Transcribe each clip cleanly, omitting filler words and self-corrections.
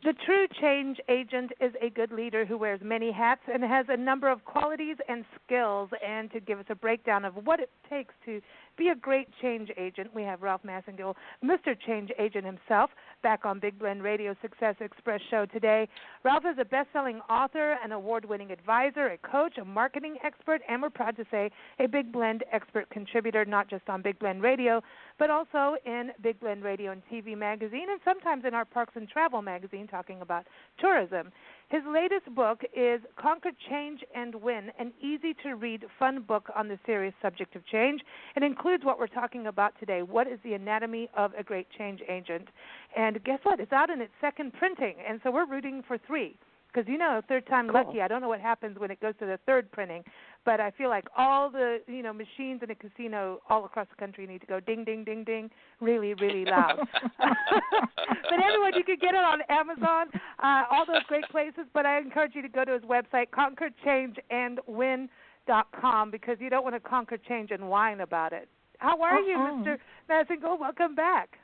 The true change agent is a good leader who wears many hats and has a number of qualities and skills. And to give us a breakdown of what it takes to be a great change agent, we have Ralph Masengill, Mr. Change Agent himself, back on Big Blend Radio Success Express show today. Ralph is a best-selling author, an award-winning advisor, a coach, a marketing expert, and we're proud to say a Big Blend expert contributor, not just on Big Blend Radio, but also in Big Blend Radio and TV magazine, and sometimes in our Parks and Travel magazine talking about tourism. His latest book is Conquer, Change, and Win, an easy-to-read, fun book on the serious subject of change. It includes what we're talking about today. What is the anatomy of a great change agent? And guess what? It's out in its second printing, and so we're rooting for 3. Because, third time lucky. I don't know what happens when it goes to the third printing, but I feel like all the, machines in a casino all across the country need to go ding, ding, ding, ding, really, really loud. But everyone, you can get it on Amazon, all those great places, but I encourage you to go to his website, conquerchangeandwin.com, because you don't want to conquer change and whine about it. How are you, Mr. Masengill? Welcome back.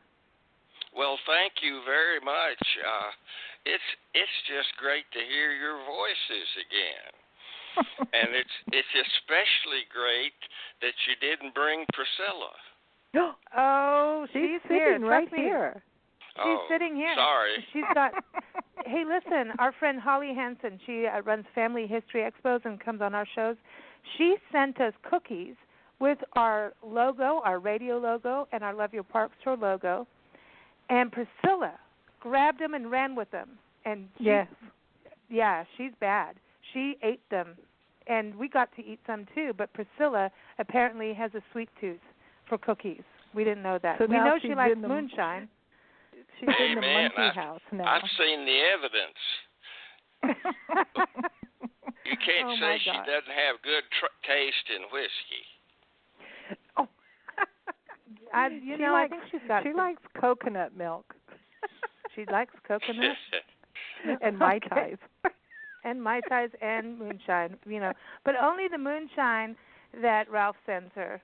Well, thank you very much. It's just great to hear your voices again. And it's especially great that you didn't bring Priscilla. Oh, she's sitting right here. She's sitting here. Sorry. She's got. Hey, listen, our friend Holly Hansen, she runs Family History Expos and comes on our shows. She sent us cookies with our logo, our radio logo, and our Love Your Park Store logo. And Priscilla grabbed them and ran with them. And she's bad. She ate them, and we got to eat some too. But Priscilla apparently has a sweet tooth for cookies. We didn't know that. So we know she likes moonshine. She's in the monkey house now. I've seen the evidence. You can't say she doesn't have good taste in whiskey. I think she likes coconut milk. She likes coconut and Mai Tais. And Mai Tais and moonshine, But only the moonshine that Ralph sends her,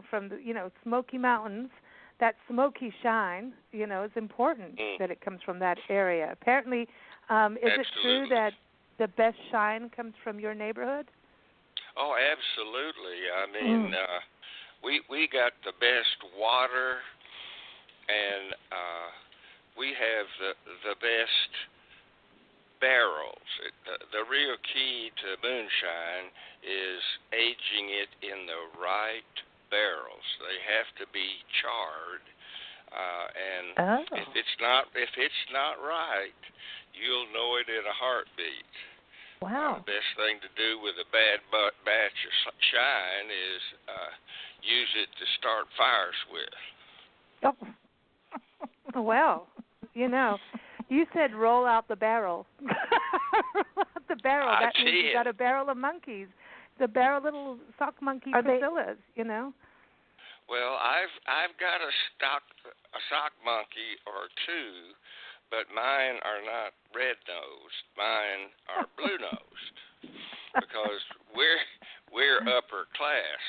from the, Smoky Mountains. That smoky shine, is important that it comes from that area. Apparently, is it true that the best shine comes from your neighborhood? Oh, absolutely. I mean, we got the best water, and we have the best barrels. The real key to moonshine is aging it in the right barrels. They have to be charred, and if it's not right, you'll know it in a heartbeat. Wow. The best thing to do with a bad batch of shine is use it to start fires with. Oh. Well, you said roll out the barrel. Roll out the barrel. That means you got a barrel of monkeys. The barrel little sock monkey Priscillas, Well, I've got a sock monkey or two, but mine are not red-nosed. Mine are blue-nosed because we're upper class.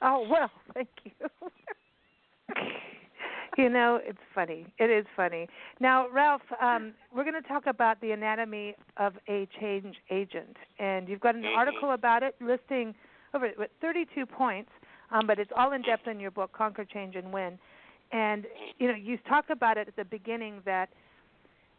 Oh, well, thank you. It's funny. It is funny. Now, Ralph, we're going to talk about the anatomy of a change agent, and you've got an article about it listing over 32 points, but it's all in depth in your book, Conquer, Change, and Win. And you talk about it at the beginning that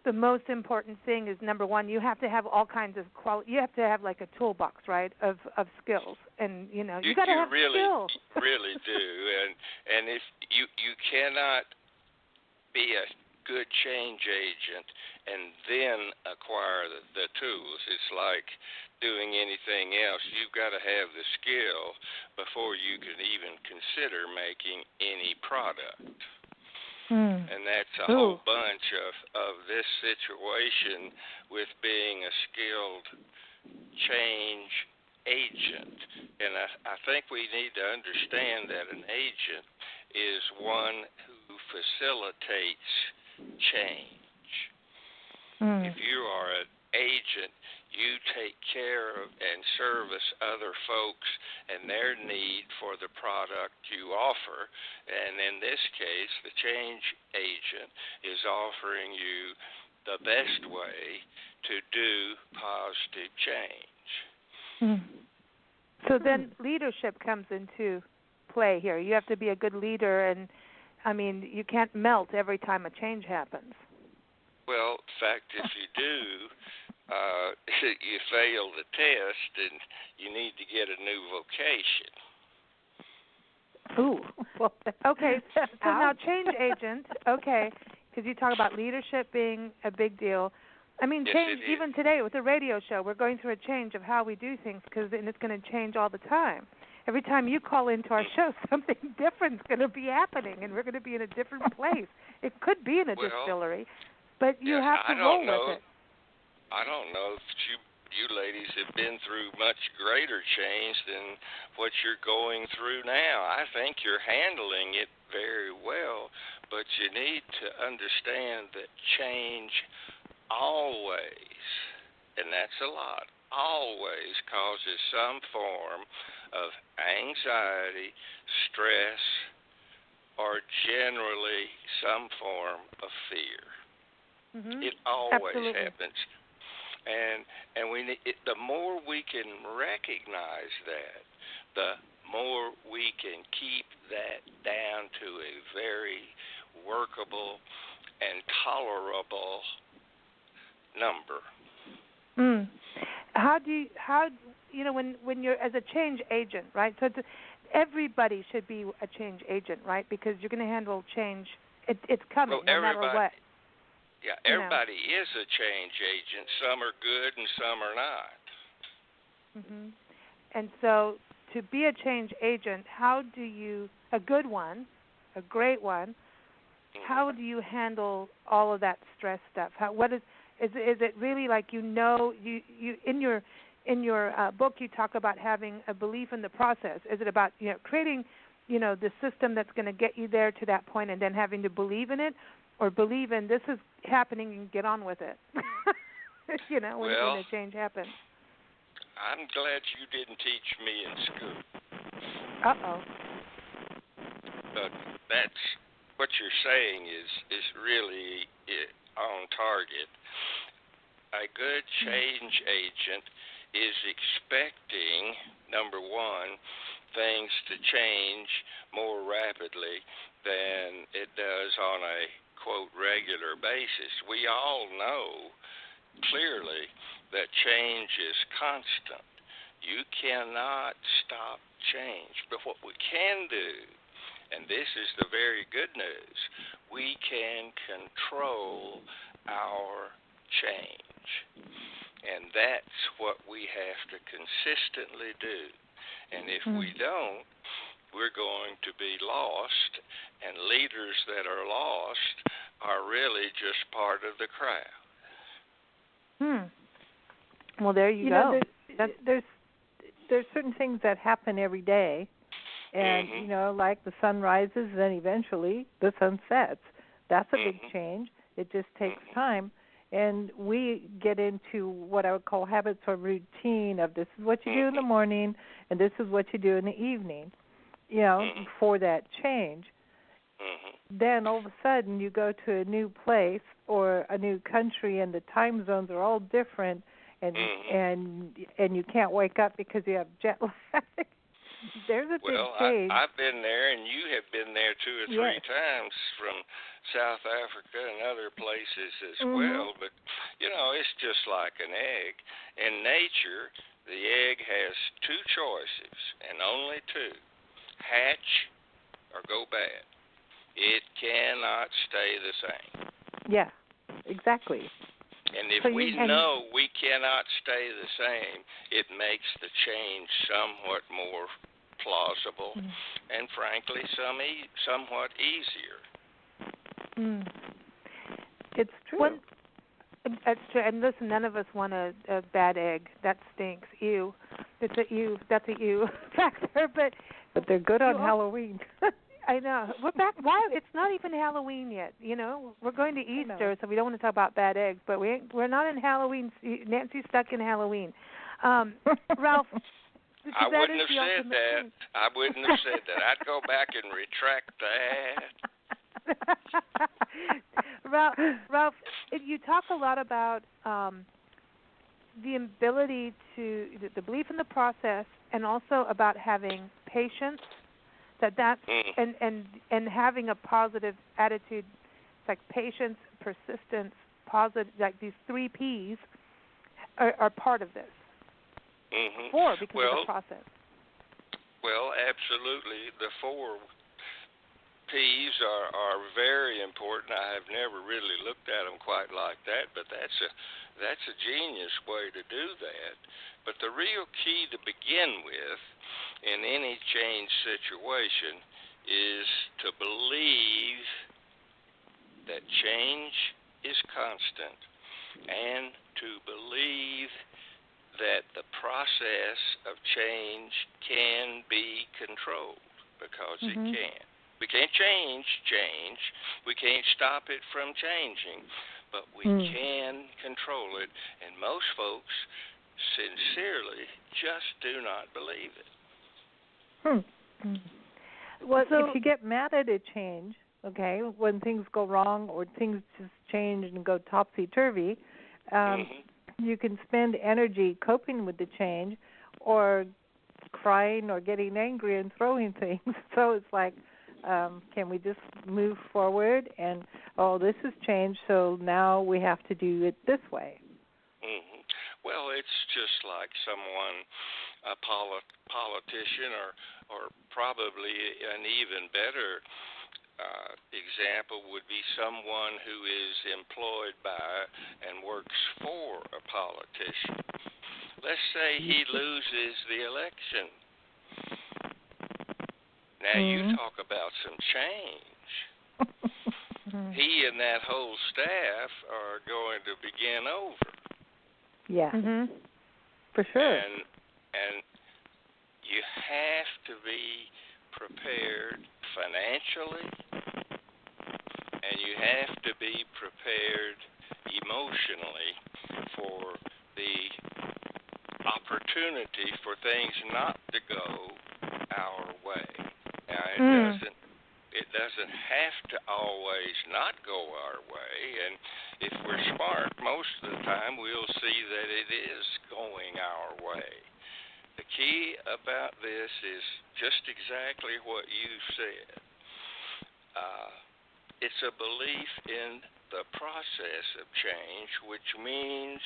the most important thing is, number one, you have to have all kinds of you have to have like a toolbox, right, of skills, and you got to have skills. You really do, and if you cannot be a good change agent and then acquire the tools. It's like doing anything else. You've got to have the skill before you can even consider making any product. And that's a whole bunch of this situation with being a skilled change agent. And I think we need to understand that an agent is one who facilitates change. If you are an agent, you take care of and service other folks and their need for the product you offer. And in this case, the change agent is offering you the best way to do positive change. Mm. So then leadership comes into play here. You have to be a good leader, and, I mean, you can't melt every time a change happens. Well, in fact, if you do, you fail the test, and you need to get a new vocation. Ooh. Well, okay, so now change agent, okay, because you talk about leadership being a big deal. I mean, Yes, change, even today with the radio show, we're going through a change of how we do things, and it's going to change all the time. Every time you call into our show, something different's going to be happening, and we're going to be in a different place. It could be in a distillery, but you have to roll with it. I don't know if you ladies have been through much greater change than what you're going through now. I think you're handling it very well, but you need to understand that change always, and that's a lot, always causes some form of anxiety, stress, or generally some form of fear. Mm-hmm. It always Absolutely. happens. And we need the more we can recognize that, the more we can keep that down to a very workable and tolerable number. How when you're as a change agent, right? So everybody should be a change agent, right? Because you're going to handle change. It's coming no matter what. Yeah, everybody is a change agent. Some are good and some are not. Mhm. And so to be a change agent, how do you, a good one, a great one, how do you handle all of that stress stuff? Is it really like you in your book you talk about having a belief in the process? Is it about creating the system that's going to get you there to that point and then having to believe in it, or believe in this is happening and get on with it? when a change happens. I'm glad you didn't teach me in school. Uh-oh. But that's what you're saying is really on target. A good change agent is expecting, number one, things to change more rapidly than it does on a, quote, regular basis. We all know clearly that change is constant. You cannot stop change. But what we can do, and this is the very good news, we can control our change. And that's what we have to consistently do. And if we don't, we're going to be lost, and leaders that are lost are really just part of the crowd. Well, there you go. There's certain things that happen every day, and like the sun rises, then eventually the sun sets. That's a big change. It just takes time, and we get into what I would call habits or routine of this is what you do in the morning, and this is what you do in the evening. For that change. Then all of a sudden you go to a new place or a new country, and the time zones are all different, and you can't wake up because you have jet lag. There's a big change. I've been there, and you have been there 2 or 3 times from South Africa and other places as well. But it's just like an egg. In nature, the egg has 2 choices, and only 2. Hatch or go bad. It cannot stay the same. Yeah, exactly. And if we know we cannot stay the same, it makes the change somewhat more plausible and, frankly, somewhat easier. It's true. That's true. And listen, none of us want a bad egg. That stinks. Ew. That's a ew factor. But they're good on Halloween. I know. Why? It's not even Halloween yet. We're going to Easter, so we don't want to talk about bad eggs. But we're not in Halloween. Nancy's stuck in Halloween. Ralph. I wouldn't have said that. I wouldn't have said that. I'd go back and retract that. Ralph, you talk a lot about the ability the belief in the process, and also about having patience. That's and having a positive attitude. It's like patience, persistence, positive. Like these 3 P's are part of this. Mm-hmm. 4 because of the process. Well, absolutely. The 4 P's are very important. I have never really looked at them quite like that, but that's a genius way to do that. But the real key to begin with in any change situation is to believe that change is constant, and to believe that the process of change can be controlled, because it can. We can't change. We can't stop it from changing, but we can control it. And most folks sincerely just do not believe it. Well, if you get mad at a change, okay, when things go wrong or things just change and go topsy-turvy, you can spend energy coping with the change or crying or getting angry and throwing things. So it's like, can we just move forward and, this has changed, so now we have to do it this way? Well, it's just like someone, a politician, or probably an even better example would be someone who is employed by and works for a politician. Let's say he loses the election. Now, you talk about some change. He and that whole staff are going to begin over. Yeah. For sure. And you have to be prepared financially, and you have to be prepared emotionally for the opportunity for things not to go our way. Now, it doesn't have to always not go our way, and if we're smart, most of the time we'll see that it is going our way. The key about this is just exactly what you said. It's a belief in the process of change, which means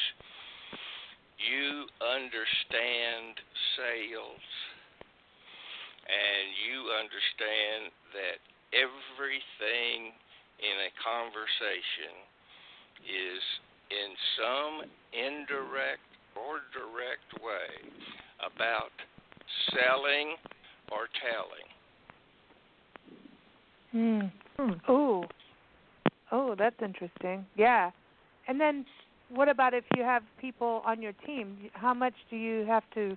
you understand sales, and you understand that everything in a conversation is in some indirect or direct way about selling or telling. Oh, that's interesting. Yeah. And then what about if you have people on your team? How much do you have to,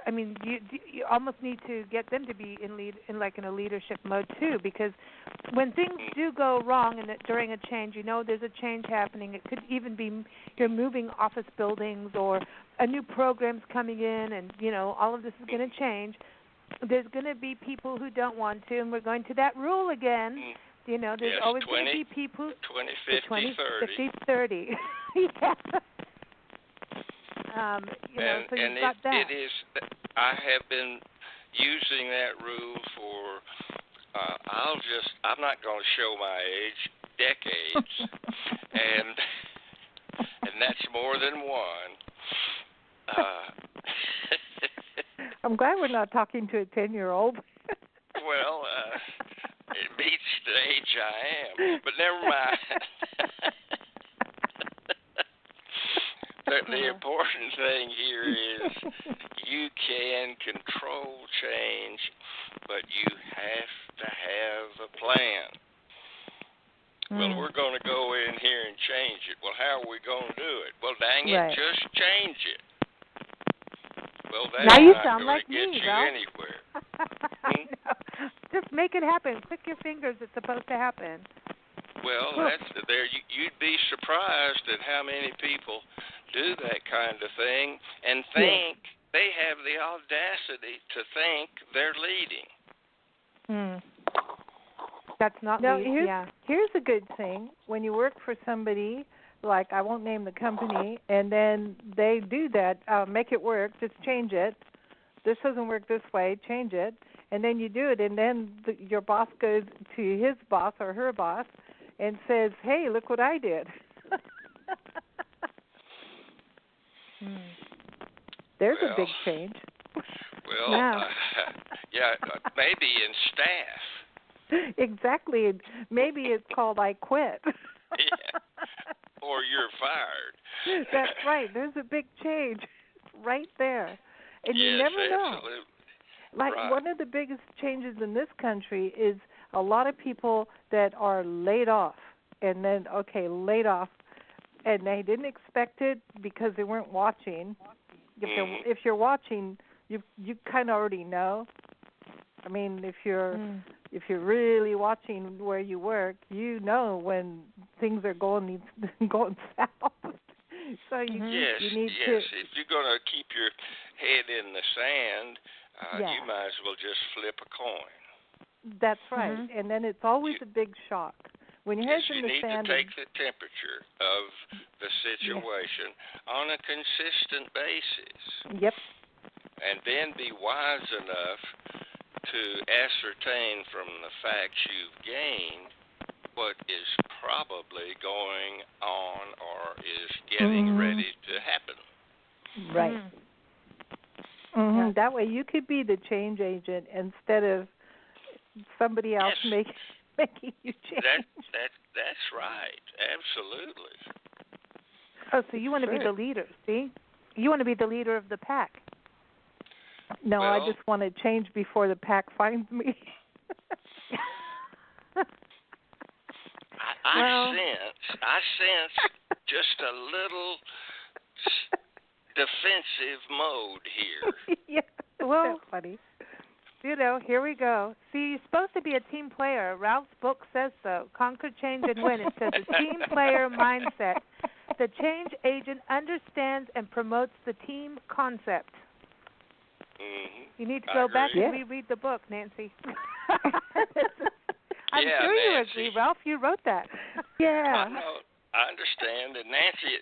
you almost need to get them to be in a leadership mode too, because when things do go wrong during a change, there's a change happening. It could even be you're moving office buildings or a new program's coming in, and all of this is going to change. There's going to be people who don't want to, and we're going to that rule again. There's always going to be people 20, 50, 30. Yeah. So you've got that. It is. I have been using that rule for. I'm not going to show my age. Decades, and that's more than one. I'm glad we're not talking to a 10-year-old. Well, it beats the age I am, but never mind. The important thing here is you can control change, but you have to have a plan. Well, we're going to go in here and change it. Well, how are we going to do it? Well, dang it, just change it. Well, that's now you not sound going like to get me, you Ralph. anywhere. Just make it happen. Click your fingers. It's supposed to happen. Well, that's there. You'd be surprised at how many people do that kind of thing and think they have the audacity to think they're leading. That's not now, lead. Here's a good thing. When you work for somebody, like I won't name the company, and then they do that, make it work, just change it. This doesn't work this way, change it. And then you do it, and then your boss goes to his boss or her boss and says, hey, look what I did. There's a big change. Well, maybe in staff. Exactly. Maybe it's called I quit. Yeah. Or you're fired. That's right. There's a big change right there. And you never know. Absolutely. Like one of the biggest changes in this country is a lot of people that are laid off and then laid off and they didn't expect it because they weren't watching. If you're watching, you kind of already know. I mean, if you're really watching where you work, you know when things are going south. So you need to. If you're going to keep your head in the sand, you might as well just flip a coin. That's right, and then it's always a big shock when your head's in the sand. You need to take the temperature of the situation on a consistent basis. Yep. And then be wise enough to ascertain from the facts you've gained what is probably going on or is getting ready to happen. Right. That way you could be the change agent instead of somebody else making you change. That's right. Absolutely. Oh, so you want to be the leader, see? You want to be the leader of the pack. No, I just want to change before the pack finds me. I sense just a little defensive mode here. Yeah, well, that's funny. Here we go. See, you're supposed to be a team player. Ralph's book says so. Conquer, Change, and Win. It says a team player mindset. The change agent understands and promotes the team concept. You need to go back and reread the book, Nancy. I'm sure you agree, Ralph. You wrote that. Yeah. I understand. And Nancy,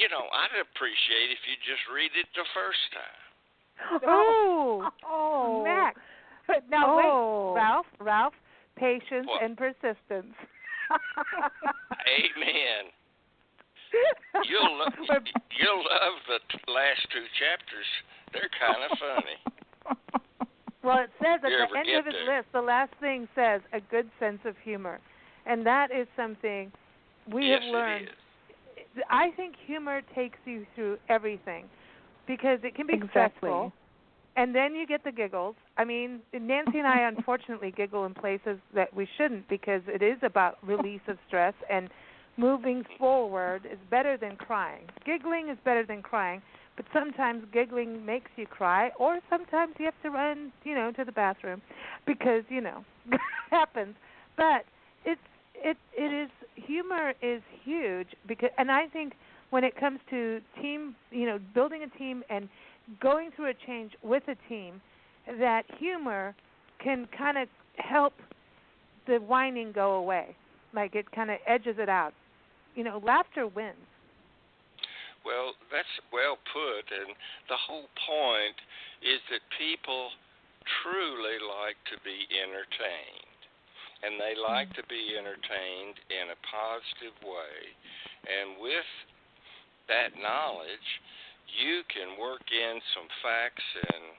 I'd appreciate if you just read it the first time. Oh, Max. Now wait, Ralph, patience and persistence. Amen. You'll love the last two chapters. They're kind of funny. Well, it says at the end of his list, the last thing says a good sense of humor. And that is something we have learned. I think humor takes you through everything because it can be stressful. And then you get the giggles. I mean, Nancy and I unfortunately giggle in places that we shouldn't because it is about release of stress, and moving forward is better than crying. Giggling is better than crying, but sometimes giggling makes you cry, or sometimes you have to run, to the bathroom because, it happens. But humor is huge and I think when it comes to team, building a team and going through a change with a team, that humor can kind of help the whining go away. Like it kind of edges it out. Laughter wins. Well, that's well put, and the whole point is that people truly like to be entertained, and they like to be entertained in a positive way, and with that knowledge, you can work in some facts and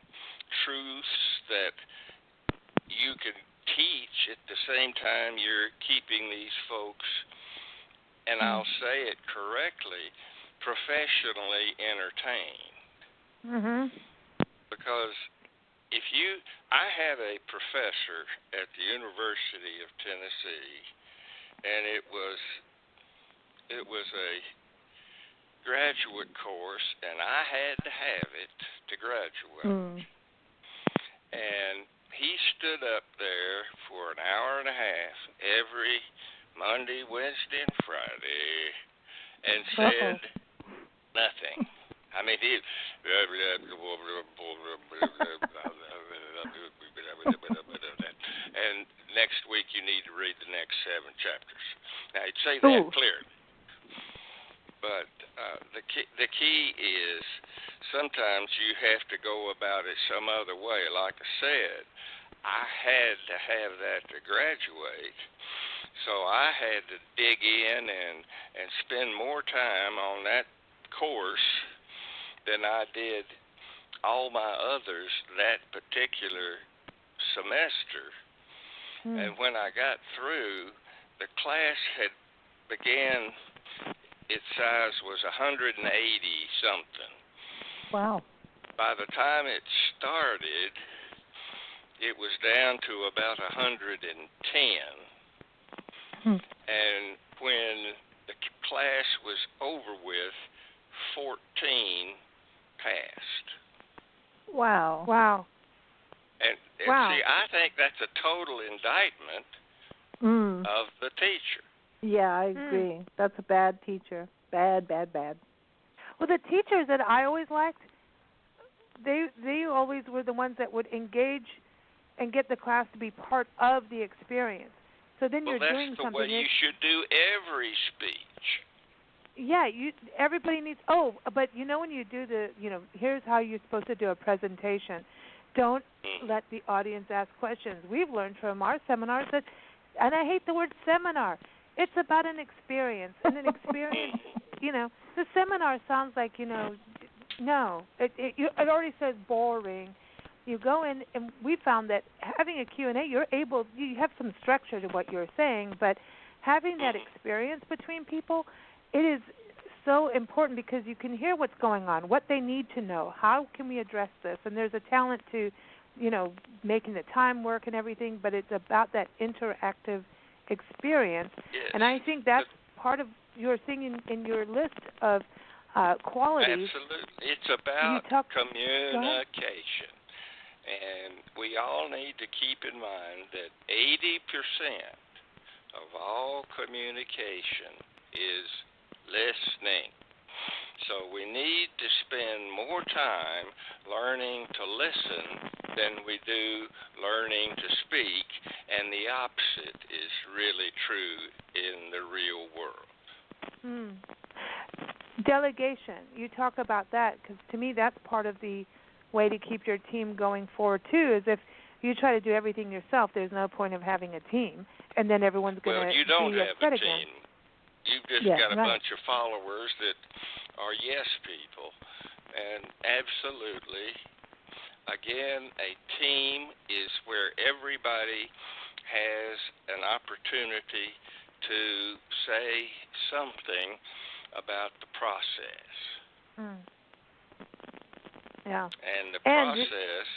truths that you can teach at the same time you're keeping these folks, and I'll say it correctly, professionally entertained. Because I had a professor at the University of Tennessee, and it was a graduate course, and I had to have it to graduate. And he stood up there for an hour and a half every Monday, Wednesday, and Friday and said nothing. I mean, and next week you need to read the next 7 chapters. Now, he'd say that clearly. But the key is sometimes you have to go about it some other way. Like I said, I had to have that to graduate, so I had to dig in and spend more time on that course than I did all my others that particular semester. And when I got through, the class had began, its size was 180 something. Wow. By the time it started, it was down to about 110. And when the class was over with, 14 passed. Wow. And see, I think that's a total indictment of the teacher. Yeah, I agree. That's a bad teacher. Bad. Well, the teachers that I always liked, they always were the ones that would engage and get the class to be part of the experience. So then you're doing something. Well, that's the way you should do every speech. Yeah, everybody needs. Oh, but when you do here's how you're supposed to do a presentation. Don't let the audience ask questions. We've learned from our seminars that, and I hate the word seminar. It's about an experience, and an experience. The seminar sounds like no. It already says boring. You go in, and we found that having a Q&A, you have some structure to what you're saying, but having that experience between people, it is so important because you can hear what's going on, what they need to know, how can we address this, and there's a talent to, making the time work and everything, but it's about that interactive experience, and I think that's part of your thing in your list of qualities. Absolutely. It's about communication. And we all need to keep in mind that 80% of all communication is listening. So we need to spend more time learning to listen than we do learning to speak, and the opposite is really true in the real world. Delegation. You talk about that because to me that's part of the way to keep your team going forward too. Is if you try to do everything yourself, there's no point of having a team, and then everyone's going to you don't be have upset a again. team. You've just got a bunch of followers that are yes people, and absolutely, again, a team is where everybody has an opportunity to say something about the process. Yeah. And the process,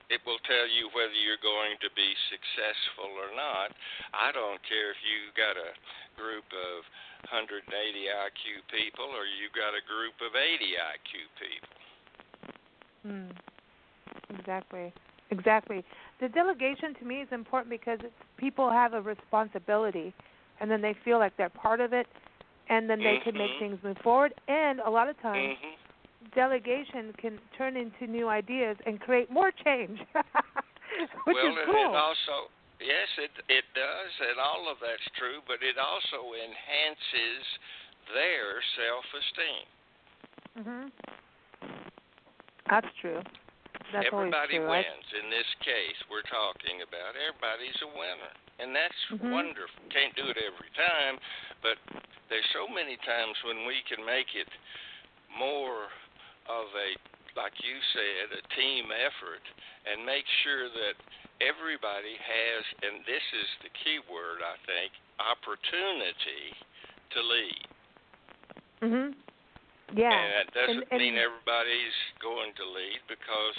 it will tell you whether you're going to be successful or not. I don't care if you got a group of 180 IQ people or you got a group of 80 IQ people. Exactly. The delegation to me is important because people have a responsibility, and then they feel like they're part of it, and then they can make things move forward. And a lot of times, delegation can turn into new ideas and create more change, which is cool. It also, yes, it does, and all of that's true, but it also enhances their self-esteem. That's true. That's everybody always true. wins. In this case we're talking about, everybody's a winner, and that's wonderful. Can't do it every time, but there's so many times when we can make it more of a, like you said, a team effort, and make sure that everybody has, and this is the key word, I think, opportunity to lead. Yeah. And that doesn't mean everybody's going to lead, because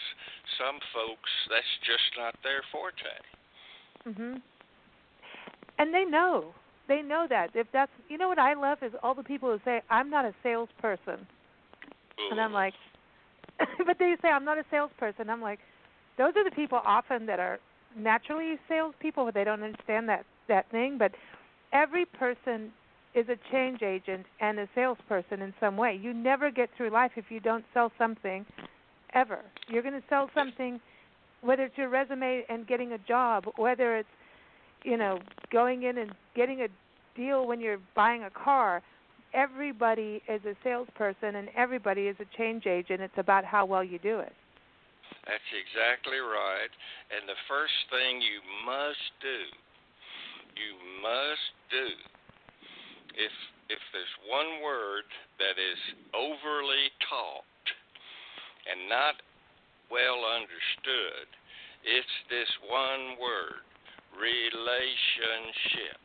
some folks, that's just not their forte. And they know that. If that's, what I love is all the people who say, I'm not a salesperson. And I'm like, but they say, I'm not a salesperson. I'm like, those are the people often that are naturally salespeople, but they don't understand that thing. But every person is a change agent and a salesperson in some way. You never get through life if you don't sell something, ever. You're going to sell something, whether it's your resume and getting a job, whether it's, going in and getting a deal when you're buying a car. Everybody is a salesperson and everybody is a change agent. It's about how well you do it. That's exactly right. And the first thing you must do, if there's one word that is overly taught and not well understood, it's this one word, relationship.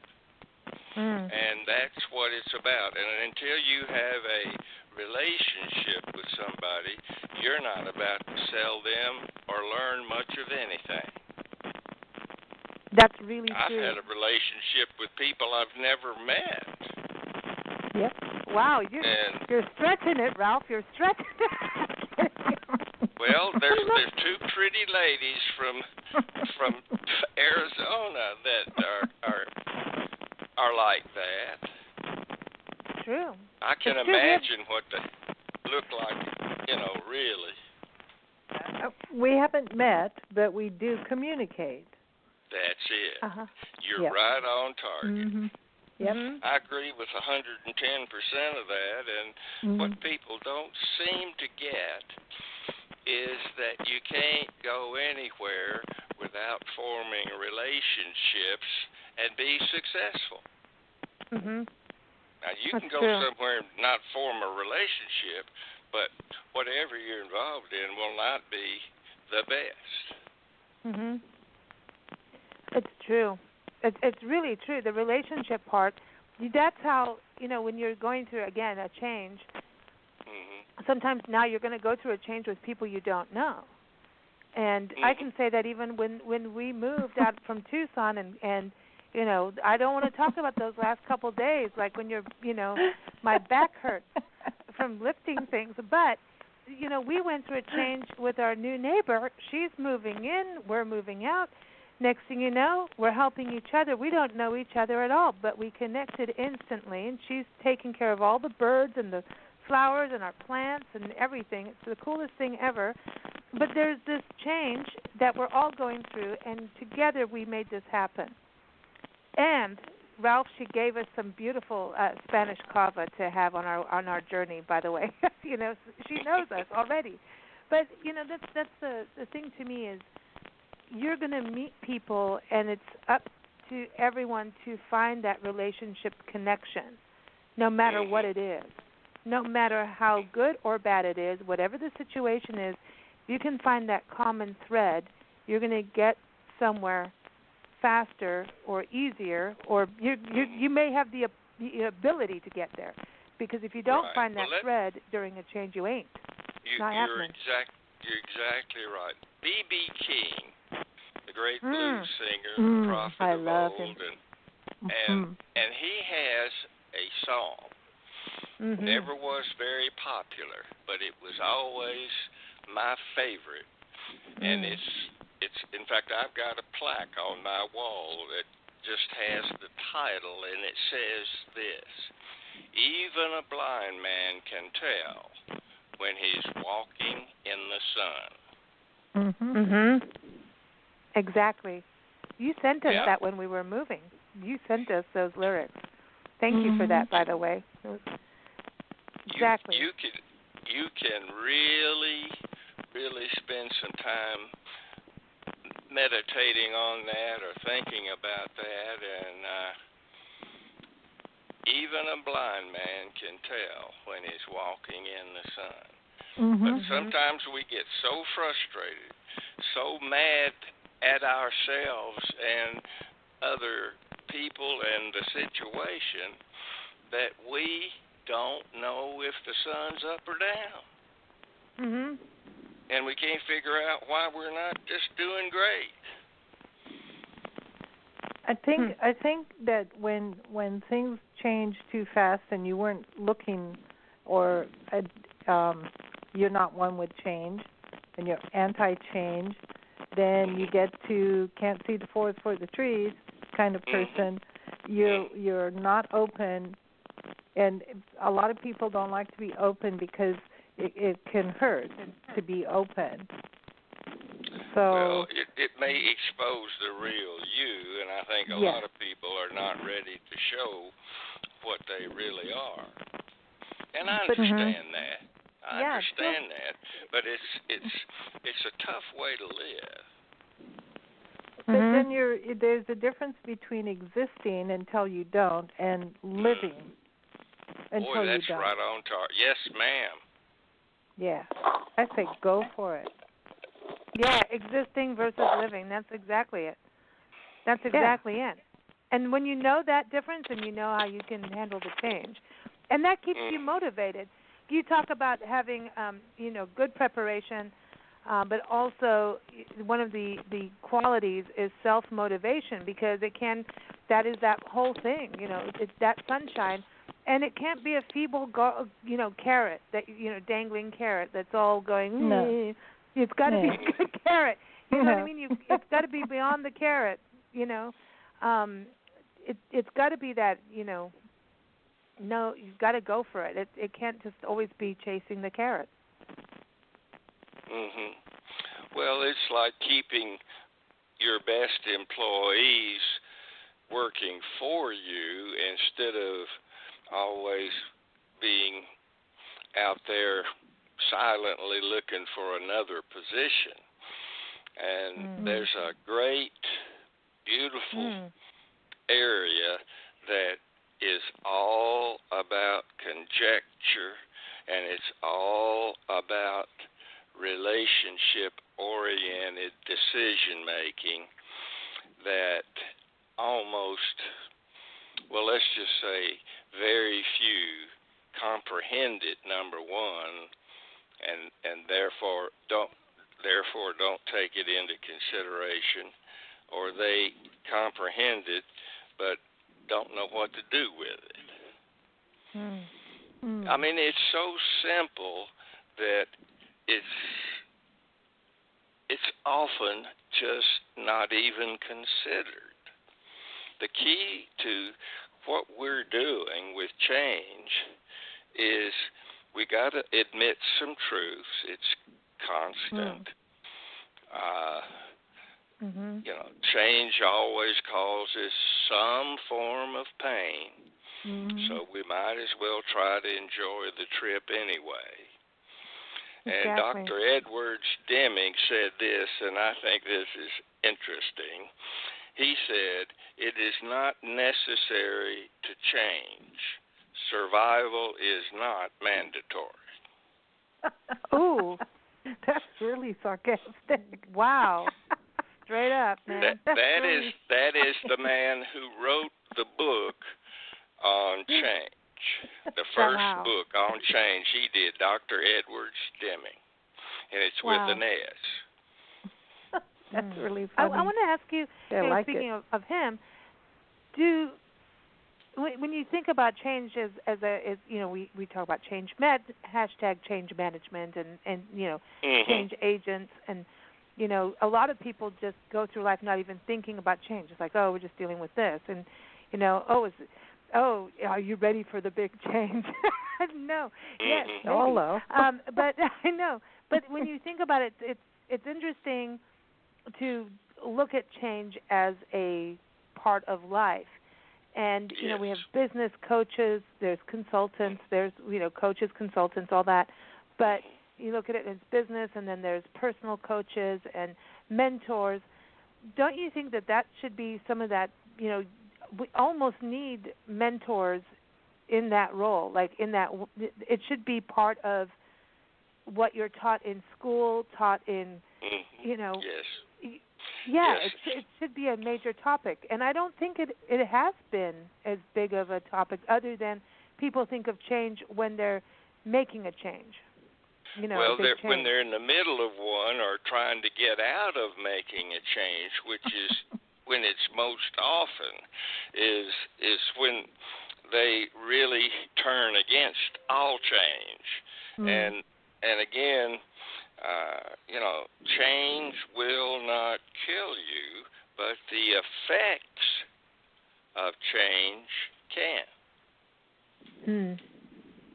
And that's what it's about. And until you have a relationship with somebody, you're not about to sell them or learn much of anything. That's really I've true. had a relationship with people I've never met. Yep. Wow, you're stretching it, Ralph. You're stretching it. Well, there's two pretty ladies from Arizona that are like that. True. I can imagine what they look like, really. We haven't met, but we do communicate. That's it. Uh-huh. You're right on target. Mm-hmm. Yep. I agree with 110% of that, and what people don't seem to get is that you can't go anywhere without forming relationships and be successful. Now, you can go somewhere and not form a relationship, but whatever you're involved in will not be the best. It's true. It's really true. The relationship part, that's how, when you're going through, again, a change, sometimes now you're going to go through a change with people you don't know. And I can say that even when we moved out from Tucson and I don't want to talk about those last couple of days, like when my back hurts from lifting things. But, we went through a change with our new neighbor. She's moving in. We're moving out. Next thing you know, we're helping each other. We don't know each other at all, but we connected instantly. And she's taking care of all the birds and the flowers and our plants and everything. It's the coolest thing ever. But there's this change that we're all going through, and together we made this happen. And Ralph, she gave us some beautiful Spanish cava to have on our journey. By the way, she knows us already. But that's the thing to me is you're going to meet people, and it's up to everyone to find that relationship connection, no matter what it is, no matter how good or bad it is, whatever the situation is. If you can find that common thread, you're going to get somewhere faster or easier, or you may have the ability to get there. Because if you don't find that thread during a change, you ain't. You're exactly right. B.B. King, the great blues singer, the prophet I of love old, him. and he has a song. Never was very popular, but it was always my favorite. And it's in fact, I've got a plaque on my wall that just has the title, and it says this: even a blind man can tell when he's walking in the sun. Exactly. You sent us that when we were moving. You sent us those lyrics. Thank you for that, by the way. Exactly. You can really spend some time meditating on that or thinking about that, and even a blind man can tell when he's walking in the sun. But sometimes we get so frustrated, so mad at ourselves and other people and the situation that we don't know if the sun's up or down. And we can't figure out why we're not just doing great. I think that when things change too fast and you weren't looking, or you're not one with change, and you're anti-change, then you get to can't see the forest for the trees kind of person. You're not open, and a lot of people don't like to be open because it can hurt to be open. So it may expose the real you, and I think a lot of people are not ready to show what they really are. And I understand that. I understand that, but it's a tough way to live. But then there's a difference between existing until you don't and living until you don't. Boy, that's right on target. Yes, ma'am. Yeah, I say go for it. Yeah, existing versus living. That's exactly it. That's exactly it. And when you know that difference and you know how you can handle the change, and that keeps you motivated. You talk about having, good preparation, but also one of the qualities is self-motivation, because that is that whole thing, it's that sunshine. And it can't be a feeble, carrot, dangling carrot that's all going, no. It's got to be a good carrot. You know what I mean? It's got to be beyond the carrot, It's got to be that, no, you've got to go for it. It can't just always be chasing the carrot. Well, it's like keeping your best employees working for you instead of always being out there silently looking for another position. And there's a great, beautiful area that is all about conjecture, and it's all about relationship-oriented decision-making that almost, let's just say very few comprehend it, number one, and therefore don't take it into consideration, or they comprehend it but don't know what to do with it. I mean, it's so simple that it's often just not even considered. The key to what we're doing with change is we got to admit some truths. It's constant. Change always causes some form of pain, so we might as well try to enjoy the trip anyway. Exactly. And Dr. Edwards Deming said this, and I think this is interesting. He said, "It is not necessary to change. Survival is not mandatory." Ooh, that's really sarcastic. Wow. Straight up, man. That is the man who wrote the book on change. The first book on change he did, Dr. Edwards Deming. And it's with an S. That's really funny. I want to ask you, speaking of him, when you think about change as we talk about change #change management and change agents, and a lot of people just go through life not even thinking about change. It's like, oh, we're just dealing with this, and are you ready for the big change? No. Yes. Hello. But I know. But when you think about it, it's interesting to look at change as a part of life. And, we have business coaches, there's consultants, there's, coaches, consultants, all that. But you look at it as business, and then there's personal coaches and mentors. Don't you think that should be some of that, we almost need mentors in that role, like in that, it should be part of what you're taught in school, taught in, Yes. Yeah, it should be a major topic, and I don't think it has been as big of a topic, other than people think of change when they're making a change. When they're in the middle of one or trying to get out of making a change, which is when it's most often, is when they really turn against all change. And again, change will not kill you, but the effects of change can.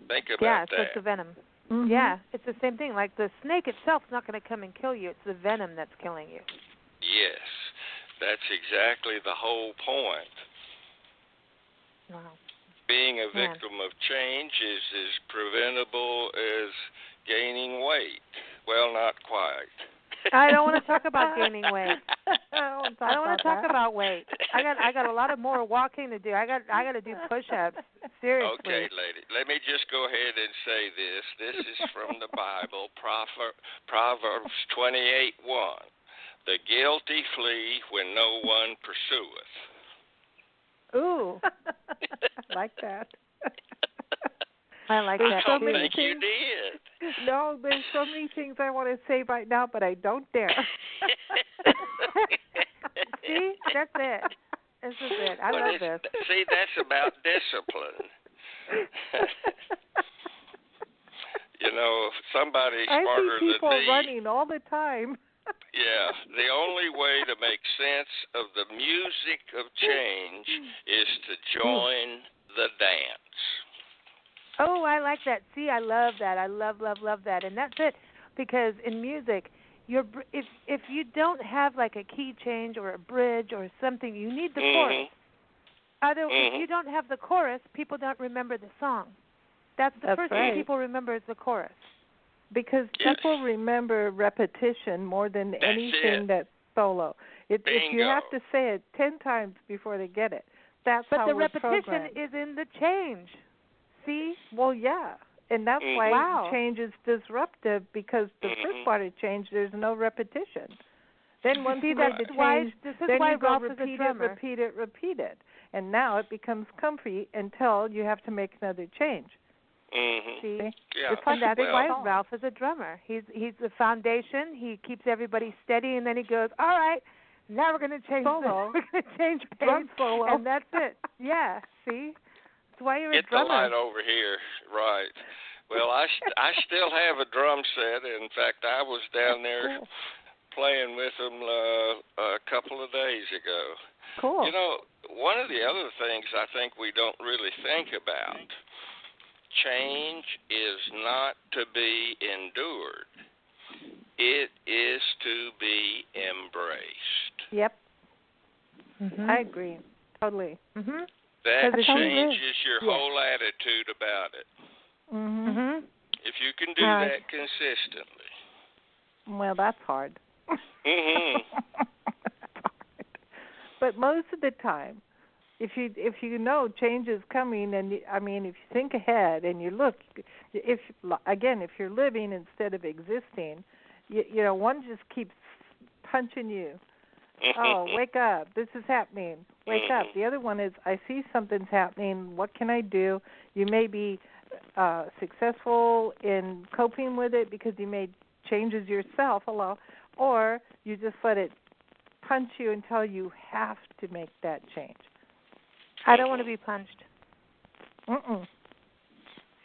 Think about that. Yeah, it's the venom. Yeah, it's the same thing. Like the snake itself is not going to come and kill you. It's the venom that's killing you. Yes, that's exactly the whole point. Wow. Being a victim of change is as preventable as gaining weight. Well, not quite. I don't want to talk about gaining weight. I don't want to talk about weight. I got a lot of more walking to do. I got to do push-ups. Seriously. Okay, lady. Let me just go ahead and say this. This is from the Bible, Proverbs 28:1. The guilty flee when no one pursueth. Ooh, I like that. I like I that. don't think you did. No, there's so many things I want to say right now, but I don't dare. See, that's it. This is it. I love this. See, that's about discipline. You know, somebody smarter than me. I see people than me. running all the time. Yeah, the only way to make sense of the music of change is to join the dance. Oh, I like that. See, I love that. I love that. And that's it, because in music, if you don't have like a key change or a bridge or something, you need the chorus. If you don't have the chorus, people don't remember the song. That's the first thing people remember is the chorus. Because people remember repetition more than anything that's solo. If you have to say it 10 times before they get it, that's how the we're repetition programmed. is in the change. See? Well, yeah. And that's why change is disruptive, because the first part of change, there's no repetition. Then once you get the change, then you go repeat it. And now it becomes comfy until you have to make another change. See? Yeah. And that's why Ralph is a drummer. He's the foundation. He keeps everybody steady, and then he goes, all right, now we're going to change solo. We're going to change pace, drum solo. and that's it. Yeah, see? That's why you're Get a drummer. the light over here. Right. Well, I still have a drum set. In fact, I was down there playing with them a couple of days ago. Cool. You know, one of the other things I think we don't really think about, change is not to be endured. It is to be embraced. Yep. I agree. Totally. That changes your whole attitude about it. If you can do that consistently. Well, that's hard. But most of the time, if you know change is coming, and if you think ahead and you look, if you're living instead of existing, you know, one just keeps punching you. Oh, wake up! This is happening. Wake up. The other one is, I see something's happening. What can I do? You may be successful in coping with it because you made changes yourself, or you just let it punch you until you have to make that change. I don't want to be punched.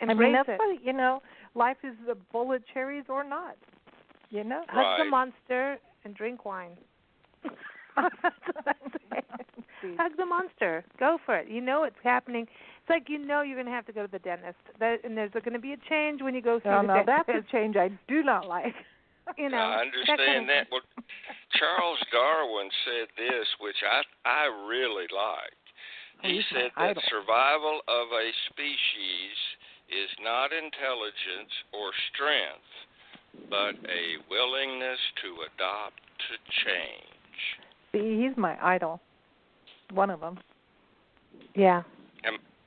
Embrace that's it. what, you know, life is a bowl of cherries or not. You know, hug the monster and drink wine. Hug the monster. Go for it. You know it's happening. It's like you know you're going to have to go to the dentist, and there's going to be a change when you go through the dentist. That's a change I do not like. You know, I understand that. Well, Charles Darwin said this, which I really like. He said that survival of a species is not intelligence or strength, but a willingness to adopt to change. See, he's my idol. One of them. Yeah.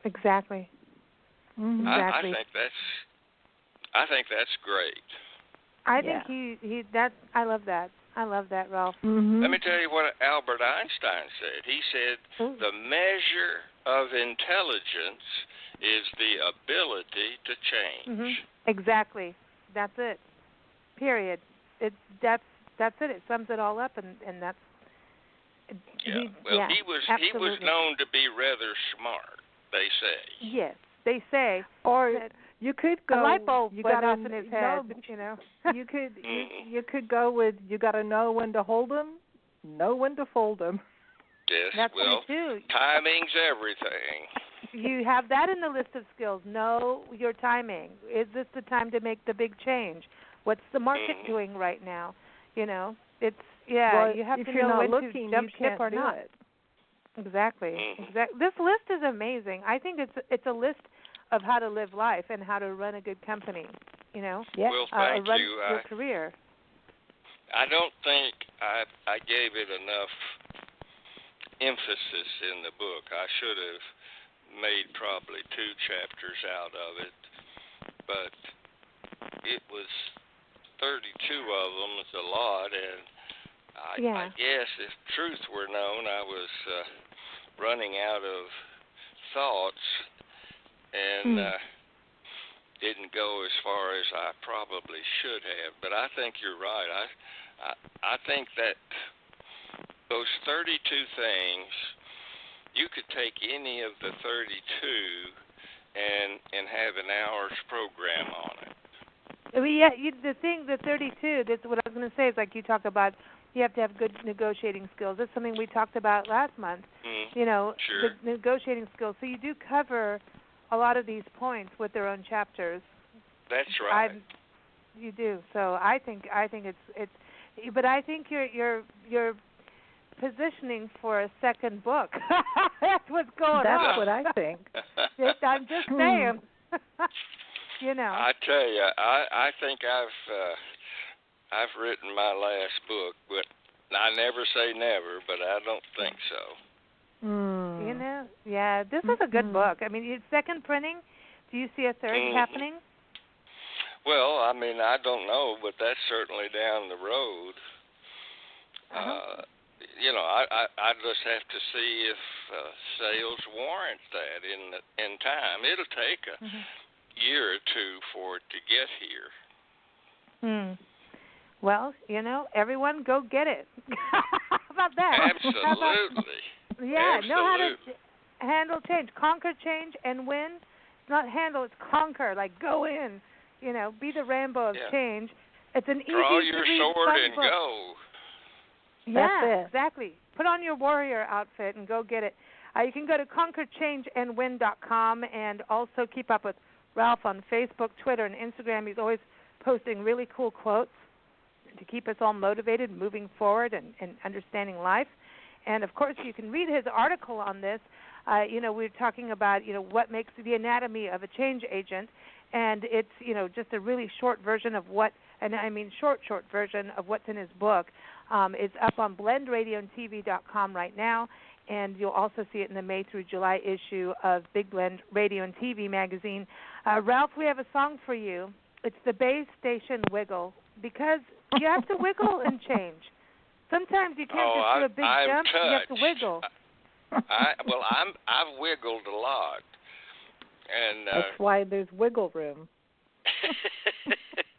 Exactly. Exactly. I think that's great. I think I love that. I love that, Ralph. Let me tell you what Albert Einstein said. He said, the measure of intelligence is the ability to change. Exactly. That's it. Period. That's it. It sums it all up, and that's. He was known to be rather smart, they say. Yes, they say. Or you could go. A light bulb went off in his head. You know, you could go with, you got to know when to hold them, know when to fold them. Yes, that's well, too. timing's everything. you have that in the list of skills. Know your timing. Is this the time to make the big change? What's the market doing right now? You know, it's well, you have if to you're know not when looking, to jump you ship can't or do not. it. Exactly. This list is amazing. I think it's a list of how to live life and how to run a good company. You know, Well, thank run you. your career. I don't think I gave it enough emphasis in the book. I should have made probably 2 chapters out of it, but it was 32 of them. It's a lot, and I guess if truth were known, I was running out of thoughts and didn't go as far as I probably should have. But I think you're right. I think that those 32 things, you could take any of the 32 and have an hour's program on it. Yeah, the 32, that's what I was going to say, is like you talk about you have to have good negotiating skills. That's something we talked about last month. You know, sure. The negotiating skills. So you do cover a lot of these points with their own chapters. That's right. You do. So I think it's but I think you're positioning for a second book. That's what's going on. That's what I think. I'm just saying. You know. I tell you, I think I've written my last book, but I never say never, but I don't think so. You know, yeah, this is a good book. I mean, it's second printing. Do you see a third happening? Well, I mean, I don't know, but that's certainly down the road. You know, I just have to see if sales warrant that in time. It'll take a year or 2 for it to get here. Well, you know, everyone go get it. How about that? Absolutely. Yeah, Absolutely. know how to handle change, conquer change, and win. It's not handle, it's conquer. Like go in, you know, be the Rambo of change. It's an Draw easy your to read, sword fun and book. go. Yeah, exactly. Put on your warrior outfit and go get it. You can go to conquerchangeandwin.com and also keep up with Ralph on Facebook, Twitter, and Instagram. He's always posting really cool quotes to keep us all motivated, moving forward, and understanding life. And, of course, you can read his article on this. You know, we're talking about, you know, what makes the anatomy of a change agent. And it's, you know, just a really short version of what, and I mean short version of what's in his book. It's up on blendradioandtv.com right now. And you'll also see it in the May through July issue of Big Blend Radio and TV magazine. Ralph, we have a song for you. It's the Bay Station Wiggle, because you have to wiggle and change. Sometimes you can't just do a big jump. Touched. You have to wiggle. I've wiggled a lot, and that's why there's wiggle room.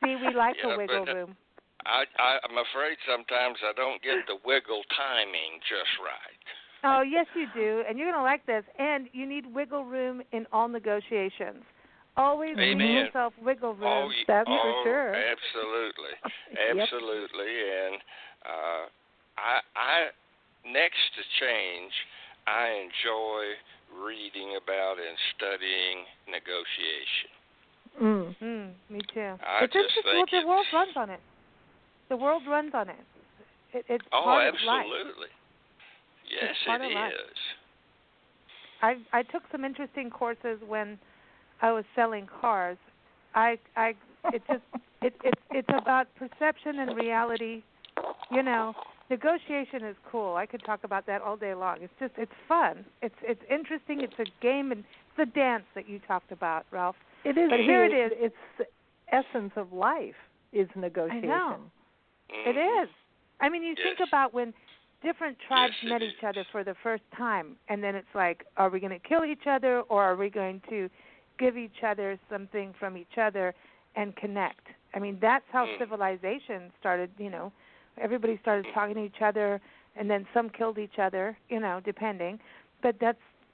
See, we like a wiggle room. I'm afraid sometimes I don't get the wiggle timing just right. Oh, yes, you do, and you're going to like this. And you need wiggle room in all negotiations. Always give yourself wiggle room. That's for sure. Absolutely, absolutely. And I next to change, I enjoy reading about and studying negotiation. Me too. I just think the world runs on it. The world runs on it. It's part of life. Absolutely. Yes, it is. I took some interesting courses when I was selling cars. It's about perception and reality. You know, negotiation is cool. I could talk about that all day long. It's fun. It's interesting. It's a game, and it's a dance that you talked about, Ralph. It is. But here it is. It's the essence of life is negotiation. I know. It is. I mean, you think about when different tribes met each other for the first time, and then it's like, are we going to kill each other, or are we going to give each other something from each other and connect? I mean, that's how civilization started, you know. Everybody started talking to each other, and then some killed each other, you know, depending. But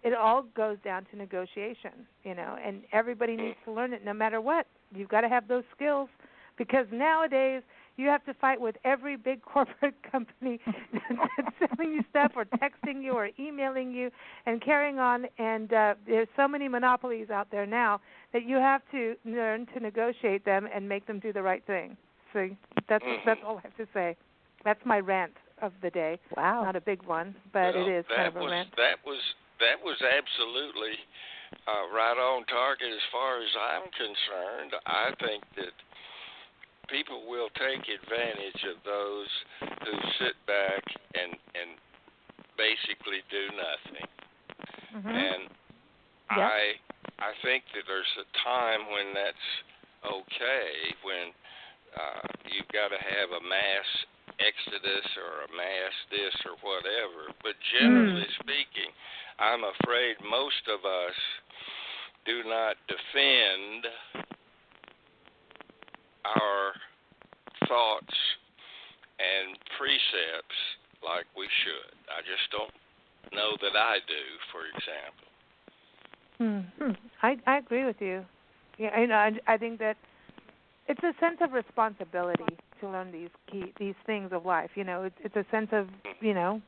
it all goes down to negotiation, you know, and everybody needs to learn it no matter what. You've got to have those skills, because nowadays You have to fight with every big corporate company that's selling you stuff or texting you or emailing you and carrying on. And there's so many monopolies out there now that you have to learn to negotiate them and make them do the right thing. So that's all I have to say. That's my rant of the day. Wow. Not a big one, but it is kind of a rant. That was absolutely right on target as far as I'm concerned. I think that people will take advantage of those who sit back and basically do nothing. And I think that there's a time when that's okay, when you've got to have a mass exodus or a mass this or whatever. But generally speaking, I'm afraid most of us do not defend our thoughts and precepts like we should. I just don't know that I do, for example. I agree with you. Yeah, I think that it's a sense of responsibility to learn these things of life. It's a sense of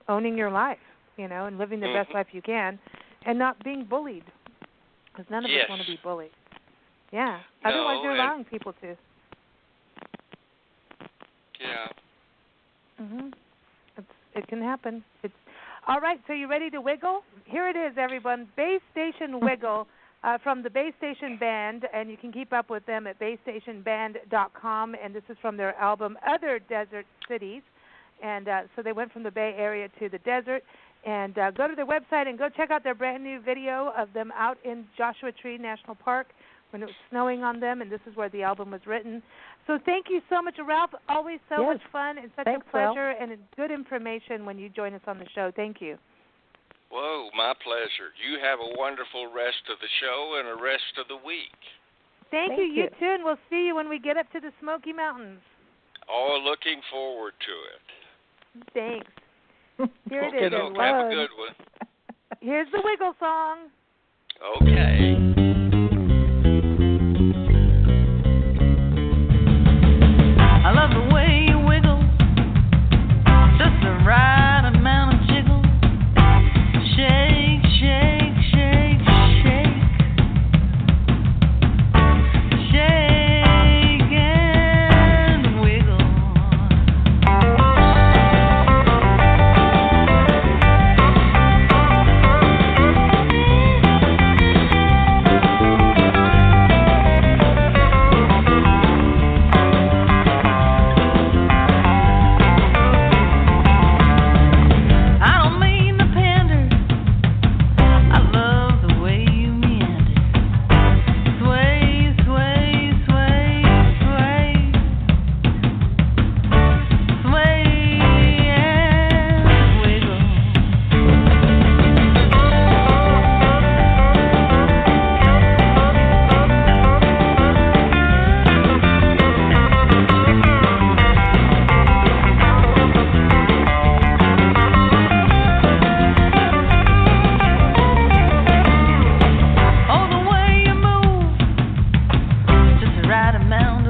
owning your life, and living the best life you can, and not being bullied, because none of us want to be bullied. Yeah. No, otherwise you're allowing people to. Yeah. It can happen. All right, so you ready to wiggle? Here it is, everyone. Base Station Wiggle from the Base Station Band, and you can keep up with them at basestationband.com, and this is from their album Other Desert Cities. And so they went from the Bay Area to the desert. And go to their website and go check out their brand new video of them out in Joshua Tree National Park when it was snowing on them, and this is where the album was written. So thank you so much, Ralph. Always so much fun and such a pleasure, and good information when you join us on the show. Thank you. Whoa, my pleasure. You have a wonderful rest of the show and a rest of the week. Thank you. You too, and we'll see you when we get up to the Smoky Mountains. Oh, looking forward to it. Thanks. Here it is. Have a good one. Here's the Wiggle song. Okay. I love the way you wiggle, just the right amount of jiggle. Shake, shake, shake, shake. Shake and wiggle. Right amount